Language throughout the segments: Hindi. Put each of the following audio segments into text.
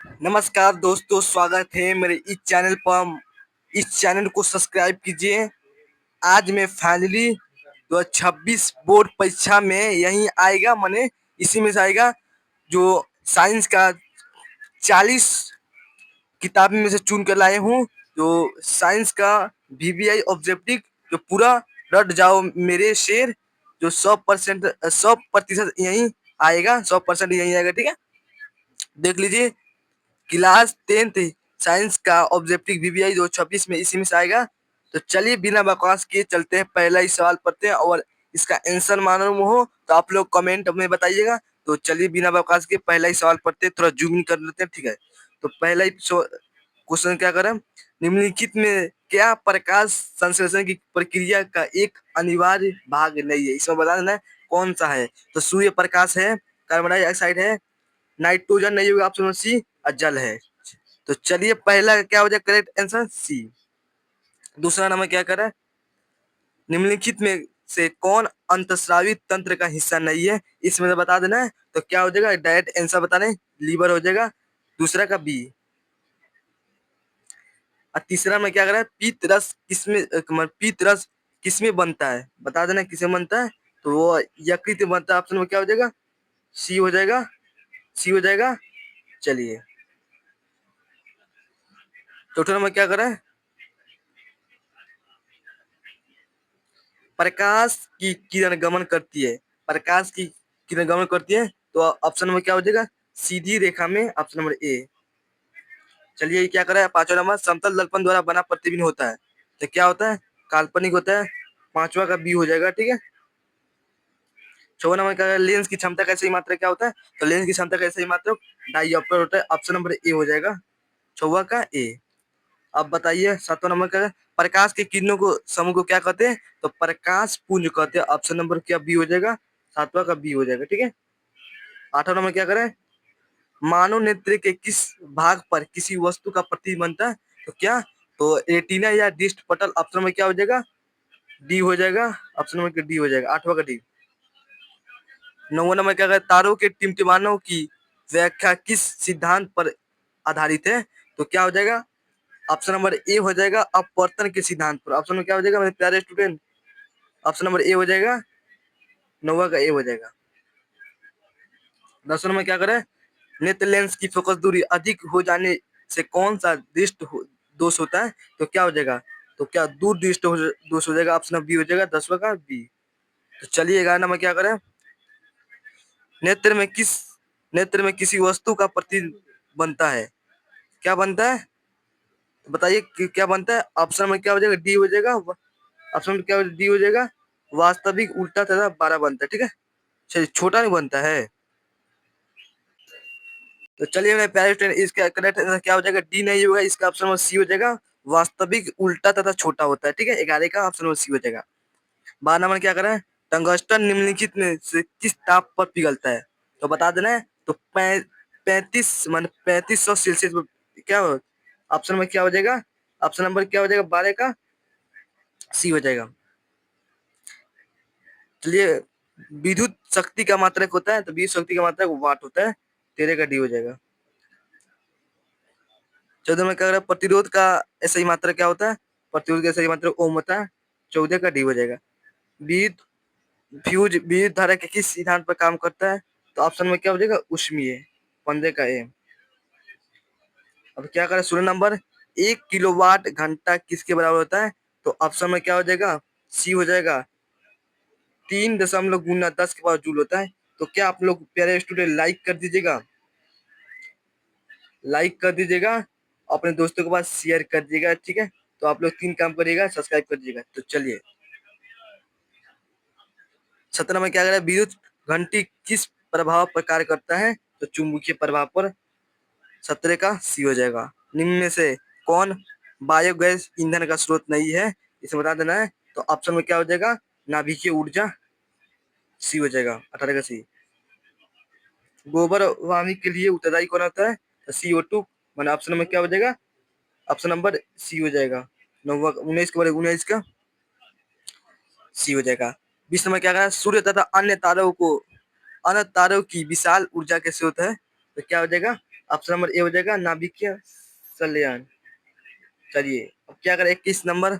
नमस्कार दोस्तों, स्वागत है मेरे इस चैनल पर। इस चैनल को सब्सक्राइब कीजिए। आज मैं फाइनली 2026 बोर्ड परीक्षा में यही आएगा, माने इसी में से आएगा जो साइंस का 40 किताबें में से चुन कर लाए हूँ। जो साइंस का वीवीआई ऑब्जेक्टिव जो पूरा रट जाओ मेरे शेर, जो 100% 100% यही आएगा, 100% यही आएगा। ठीक है, देख लीजिए। क्लास 10th साइंस का ऑब्जेक्टिव वीवीआई 2026 में इसी में से आएगा। तो चलिए बिना बकवास किए चलते हैं, पहला ही सवाल पढ़ते हैं और इसका आंसर मालूम हो तो आप लोग कमेंट में बताइएगा। तो चलिए बिना बकवास के पहला ही सवाल पढ़ते हैं, थोड़ा जूम इन कर लेते हैं। ठीक है, तो पहला ही क्वेश्चन क्या करें, निम्नलिखित में क्या प्रकाश संश्लेषण की प्रक्रिया का एक अनिवार्य भाग नहीं है? इसमें बता देना है कौन सा है। तो सूर्य प्रकाश है, कार्बन डाइऑक्साइड है, नाइट्रोजन नहीं होगा ऑप्शन सी, और जल है। तो चलिए पहला क्या हो जाए करेक्ट आंसर सी। दूसरा नंबर क्या करें, निम्नलिखित में से कौन अंतस्रावी तंत्र का हिस्सा नहीं है? इसमें से बता देना है। तो क्या हो जाएगा, डायरेक्ट आंसर बताने, लीवर हो जाएगा, दूसरा का बी। और तीसरा में क्या करें, पीत रस किसमें, पीत रस किसमें बनता है? बता देना किसमें बनता है। तो वो यकृत में बनता है। ऑप्शन में क्या हो जाएगा, सी हो जाएगा, सी हो जाएगा। चलिए चौथा नंबर क्या करें, प्रकाश की किरण गमन करती है, प्रकाश की किरण गमन करती है। तो ऑप्शन नंबर क्या हो जाएगा, सीधी रेखा में, ऑप्शन नंबर ए। चलिए क्या करें, पांचवा नंबर, समतल दर्पण द्वारा बना प्रतिबिंब होता है तो क्या होता है, काल्पनिक होता है। पांचवा का बी हो जाएगा। ठीक है, छठवां नंबर क्या है, लेंस की क्षमता का सही मात्रक क्या होता है? तो लेंस की क्षमता का सही मात्रक डाईऑप्टर होता है। ऑप्शन नंबर ए हो जाएगा, छवा का ए। अब बताइए सातवां नंबर का, प्रकाश के किरणों को समूह को क्या कहते हैं? तो प्रकाश पुंज कहते हैं। ऑप्शन नंबर क्या बी हो जाएगा, सातवां का बी हो जाएगा। ठीक है, आठवां नंबर क्या करें, मानव नेत्र के किस भाग पर किसी वस्तु का प्रतिबिंब बनता है? तो क्या, तो रेटिना या डिस्ट पटल। ऑप्शन नंबर क्या हो जाएगा, डी हो जाएगा, ऑप्शन नंबर डी हो जाएगा, आठवां का डी। नौवां नंबर क्या करें, तारों के टिमटिमानों की व्याख्या किस सिद्धांत पर आधारित है? तो क्या हो जाएगा, ऑप्शन नंबर ए हो जाएगा, अपवर्तन के सिद्धांत पर। ऑप्शन में क्या हो जाएगा मेरे प्यारे स्टूडेंट, ऑप्शन नंबर ए हो जाएगा, नौवा का ए हो जाएगा। 10वां में क्या करें, नेत्र लेंस की फोकस दूरी अधिक हो जाने से कौन सा दोष होता है? तो क्या हो जाएगा, तो क्या दूर दोष हो जाएगा। ऑप्शन बी हो जाएगा, 10वां का बी। तो चलिए 11 नंबर क्या करें, नेत्र में किस नेत्र में किसी वस्तु का प्रतिबिंब बनता है? क्या बनता है, तो बताइए क्या बनता है। ऑप्शन में क्या हो जाएगा, डी हो जाएगा, ऑप्शन में क्या डी हो जाएगा, वास्तविक उल्टा तथा बारह बनता है। ठीक है, चलिए छोटा नहीं बनता है। तो चलिए मेरे प्यारे स्टूडेंट, इसका करेक्ट आंसर क्या हो जाएगा, डी नहीं होगा, इसका ऑप्शन नंबर सी हो जाएगा, वास्तविक उल्टा तथा छोटा होता है। ठीक है, 11 का ऑप्शन नंबर सी हो जाएगा। 12 नंबर क्या करें, टंगस्टन निम्नलिखित में से किस ताप पर पिघलता है? तो बता देना है। तो 3500 सेल्सियस पर क्या हो, ऑप्शन में क्या हो जाएगा, ऑप्शन नंबर क्या हो जाएगा, 12 का सी हो जाएगा। चलिए, विद्युत शक्ति का मात्रक होता है, तो विद्युत शक्ति का मात्रक वाट होता है, 13 का डी हो जाएगा। 14 में क्या करें, प्रतिरोध का सही मात्रक क्या होता है? प्रतिरोध का सही मात्रक ओम होता है, 14 का डी हो जाएगा। विद्युत विद्युत धारा के किस सिद्धांत पर काम करता है? तो ऑप्शन में क्या हो जाएगा, ऊष्मीय, 15 का ए। अब क्या करें, 16 नंबर, 1 किलोवाट घंटा किसके बराबर होता है? तो ऑप्शन में क्या हो जाएगा, सी हो जाएगा, 3 दशमलव गुना 10 के पावर जूल होता है। तो क्या आप लोग प्यारे स्टूडेंट लाइक कर दीजिएगा, लाइक कर दीजिएगा, अपने दोस्तों के पास शेयर कर दीजिएगा। ठीक है, तो आप लोग 3 काम करिएगा, सब्सक्राइब कर दीजिएगा। तो चलिए 17 में क्या करें, विद्युत घंटी किस प्रभाव पर कार्य करता है? तो चुंबकीय प्रभाव पर, 17 का सी हो जाएगा। निम्न में से कौन बायोगैस ईंधन का स्रोत नहीं है? इसे बता देना है। तो ऑप्शन में क्या हो जाएगा, नाभिकीय ऊर्जा, सी हो जाएगा, 18 का सी। गोबर वामी के लिए उत्तरदायी कौन होता है? तो CO2, मैंने ऑप्शन में क्या हो जाएगा, ऑप्शन नंबर सी हो जाएगा, 19 के बारे 19 का सी हो जाएगा। 20 नंबर क्या कहा, सूर्य तथा अन्य तारों की विशाल ऊर्जा के स्रोत है? तो क्या हो जाएगा, ऑप्शन नंबर ए हो जाएगा नाभिकीय संलयन। चलिए अब क्या करें, 21 नंबर,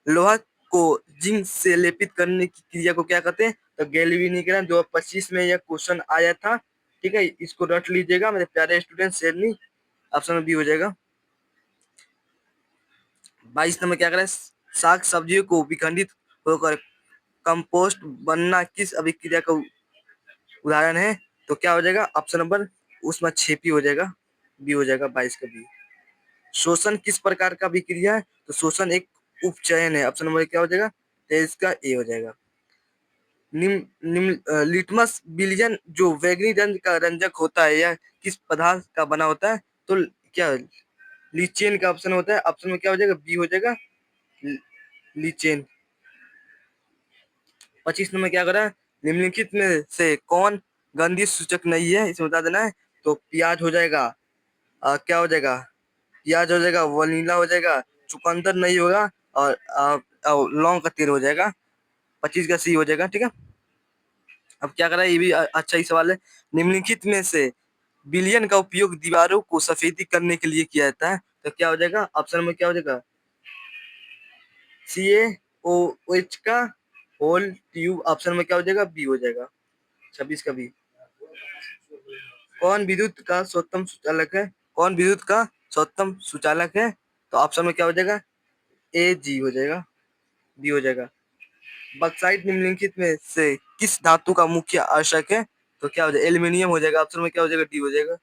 लोहा को जिंक से लेपित करने की क्रिया को क्या कहते हैं? तो गैल्वेनिकरण। 2025 में यह क्वेश्चन आया था, ठीक है, इसको रट लीजिएगा मेरे प्यारे स्टूडेंट, शेरनी। ऑप्शन नंबर बी हो जाएगा। 22 नंबर क्या करें, साग सब्जियों को विखंडित होकर कंपोस्ट बनना किस अभिक्रिया का उदाहरण है? तो क्या हो जाएगा ऑप्शन नंबर, उसमें छेपी हो जाएगा, बी हो जाएगा 22 का बी। शोषण किस प्रकार का अभिक्रिया है? तो शोषण एक उपचयन है, ऑप्शन नंबर क्या हो जाएगा, 23 का ए हो जाएगा। लिटमस विलियन जो बैगनी रंग का रंजक होता है यह किस पदार्थ का बना होता है? तो क्या लीचेन का ऑप्शन होता है, ऑप्शन में क्या हो जाएगा, बी हो जाएगा लीचेन। 25 नंबर क्या करा, निम्नलिखित में से कौन गंधी सूचक नहीं है, इसमें बता देना है। तो प्याज हो जाएगा, क्या हो जाएगा, प्याज हो जाएगा, वनीला हो जाएगा, चुकंदर नहीं होगा, और लौंग का तेल हो जाएगा। 25 का सी हो जाएगा, ठीक है। अब क्या करा, ये भी अच्छा ही सवाल है। निम्नलिखित में से विलयन का उपयोग दीवारों को सफेदी करने के लिए किया जाता है, तो क्या हो जाएगा ऑप्शन में क्या हो जाएगा, CaOH का होल ट्यूब। ऑप्शन में क्या हो जाएगा, बी हो जाएगा 26 का बी। कौन विद्युत का सर्वोत्तम सुचालक है? कौन विद्युत का सर्वोत्तम सुचालक है? तो ऑप्शन में क्या हो जाएगा, ए जी हो जाएगा, बी हो जाएगा। बक्साइट निम्नलिखित में से किस धातु का मुख्य आवश्यक है? तो क्या हो जाएगा, एल्यूमिनियम हो जाएगा, ऑप्शन में क्या हो जाएगा, डी हो जाएगा।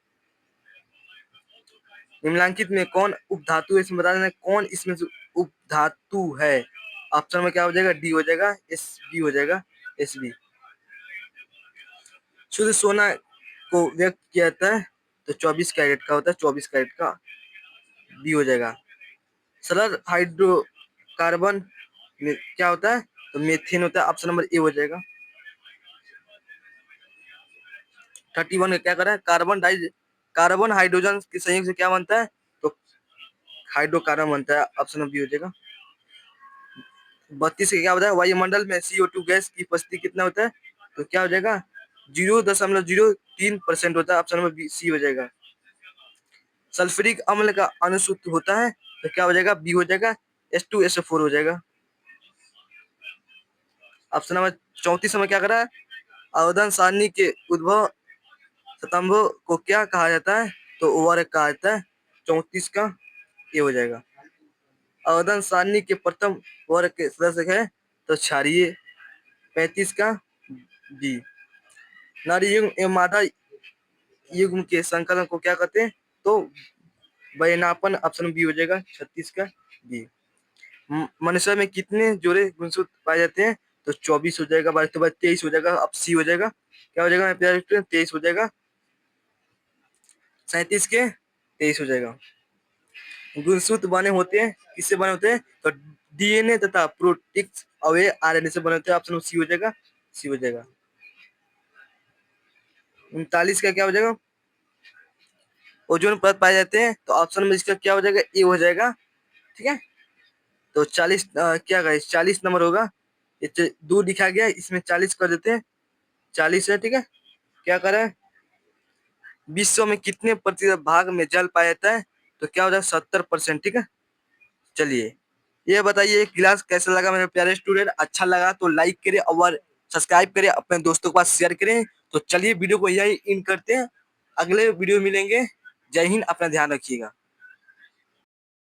निम्नलिखित में कौन उपधातु है, इसमें बता देना कौन इसमें से उपधातु है। ऑप्शन में क्या हो जाएगा, डी हो जाएगा, एस बी हो जाएगा, एस बी। शुद्ध सोना को व्यक्त किया जाता है, तो 24 कैरेट का होता है, 24 कैरेट का, बी हो जाएगा। सरल हाइड्रोकार्बन में क्या होता है? तो मेथेन होता है, ऑप्शन नंबर ए हो जाएगा। 31 का क्या करा है, कार्बन हाइड्रोजन के संयोग से क्या बनता है? तो हाइड्रोकार्बन बनता है, ऑप्शन नंबर बी हो जाएगा। 32 का क्या होता है, वायुमंडल में CO2 गैस की उपस्थिति कितना होता है? तो क्या हो जाएगा, 0.03% होता है, ऑप्शन नंबर बी सी हो जाएगा। सल्फ्यूरिक अम्ल का अनुसूत्र होता है, तो क्या हो जाएगा, बी हो जाएगा, H2SO4 हो जाएगा। ऑप्शन नंबर 34 में क्या करा है, अवधन सारणी के उद्भव स्तंभ को क्या कहा जाता है? तो ओवर कहा जाता है, 34 का ये हो जाएगा। अवधन सारणी के प्रथम वर्ग के सदस्य है, तो क्षारीय, 35 का बी। नारी युग्म एवं मादा युग्म के संकलन को क्या कहते हैं? तो बयनापन, ऑप्शन बी हो जाएगा, 36 का बी। मनुष्य में कितने जोड़े गुणसूत्र पाए जाते हैं? तो 24 हो जाएगा, 23 हो जाएगा, अब सी हो जाएगा, क्या हो जाएगा 23 हो जाएगा, 37 के 23 हो जाएगा। गुणसूत्र बने होते हैं, किससे बने होते हैं? तो DNA तथा प्रोटीन अवयव RNA से बने होते हैं, ऑप्शन सी हो जाएगा, सी हो जाएगा। 39 का क्या हो जाएगा, ओजोन परत पाए जाते हैं, तो ऑप्शन में इसका क्या हो जाएगा, ए हो जाएगा, ठीक है। तो 40 क्या करें, 40 नंबर होगा, ये दूर दिखा गया, इसमें 40 कर देते हैं, 40 है, ठीक है। क्या करें, विश्व में कितने प्रतिशत भाग में जल पाया जाता है? तो क्या हो जाएगा, 70%, ठीक है। चलिए ये बताइए क्लास कैसा लगा मेरे प्यारे स्टूडेंट, अच्छा लगा तो लाइक करें और सब्सक्राइब करें, अपने दोस्तों के पास शेयर करें। तो चलिए वीडियो को यही इन करते हैं, अगले वीडियो मिलेंगे। जय हिंद, अपना ध्यान रखिएगा।